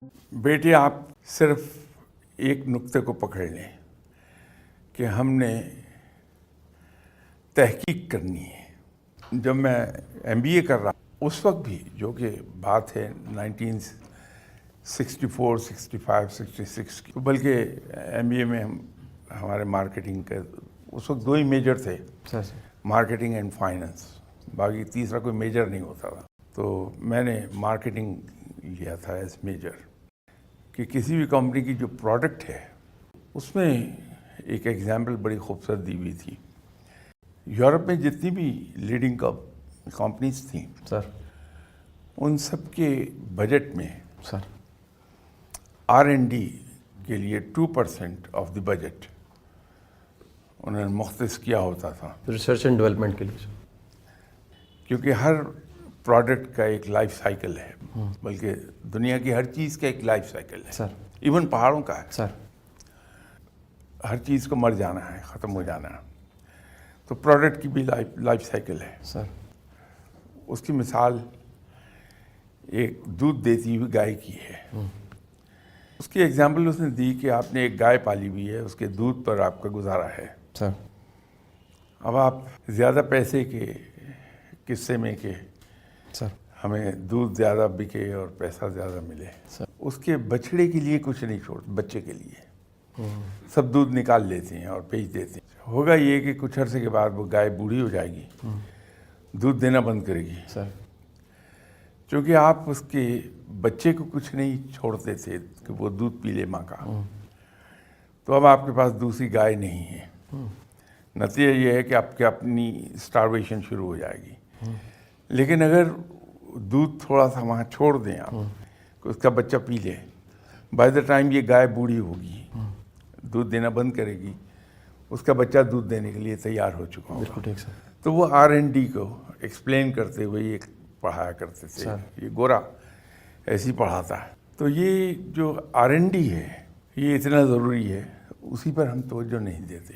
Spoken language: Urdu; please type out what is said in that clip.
بیٹے آپ صرف ایک نقطے کو پکڑ لیں کہ ہم نے تحقیق کرنی ہے۔ جب میں ایم بی اے کر رہا اس وقت بھی، جو کہ بات ہے 1964 65 66 کی، بلکہ ایم بی اے میں ہمارے مارکیٹنگ کا اس وقت دو ہی میجر تھے، مارکیٹنگ اینڈ فائننس، باقی تیسرا کوئی میجر نہیں ہوتا تھا۔ تو میں نے مارکیٹنگ لیا تھا ایز میجر، کہ کسی بھی کمپنی کی جو پروڈکٹ ہے اس میں ایک ایگزامپل بڑی خوبصورت دی ہوئی تھی۔ یورپ میں جتنی بھی لیڈنگ کمپنیز تھیں سر، ان سب کے بجٹ میں سر آر این ڈی کے لیے 2% آف دی بجٹ انہوں نے مختص کیا ہوتا تھا، ریسرچ اینڈ ڈیولپمنٹ کے لیے۔ کیونکہ ہر پروڈکٹ کا ایک لائف سائیکل ہے، بلکہ دنیا کی ہر چیز کا ایک لائف سائیکل ہے، سر ایون پہاڑوں کا ہے۔ سر ہر چیز کو مر جانا ہے، ختم ہو جانا ہے، تو پروڈکٹ کی بھی لائف سائیکل ہے۔ سر اس کی مثال ایک دودھ دیتی ہوئی گائے کی ہے۔ اس کی ایگزامپل اس نے دی کہ آپ نے ایک گائے پالی ہوئی ہے، اس کے دودھ پر آپ کا گزارا ہے۔ سر اب آپ زیادہ پیسے کے قصے میں کہ سر ہمیں دودھ زیادہ بکے اور پیسہ زیادہ ملے، سر اس کے بچڑے کے لیے کچھ نہیں چھوڑتے، بچے کے لیے سب دودھ نکال لیتے ہیں اور بیچ دیتے ہیں۔ ہوگا یہ کہ کچھ عرصے کے بعد وہ گائے بوڑھی ہو جائے گی، دودھ دینا بند کرے گی، سر چونکہ آپ اس کے بچے کو کچھ نہیں چھوڑتے تھے کہ وہ دودھ پی لے ماں کا، تو اب آپ کے پاس دوسری گائے نہیں ہے۔ نتیجہ یہ ہے کہ آپ کی اپنی اسٹارویشن شروع ہو جائے گی۔ لیکن اگر دودھ تھوڑا سا وہاں چھوڑ دیں آپ کہ اس کا بچہ پی لے، بائی دا ٹائم یہ گائے بوڑھی ہوگی، دودھ دینا بند کرے گی، اس کا بچہ دودھ دینے کے لیے تیار ہو چکا ہوگا۔ بالکل ٹھیک سر۔ تو وہ آر این ڈی کو ایکسپلین کرتے ہوئے یہ پڑھایا کرتے تھے، یہ گورا ایسی پڑھاتا ہے۔ تو یہ جو آر این ڈی ہے یہ اتنا ضروری ہے، اسی پر ہم توجہ نہیں دیتے۔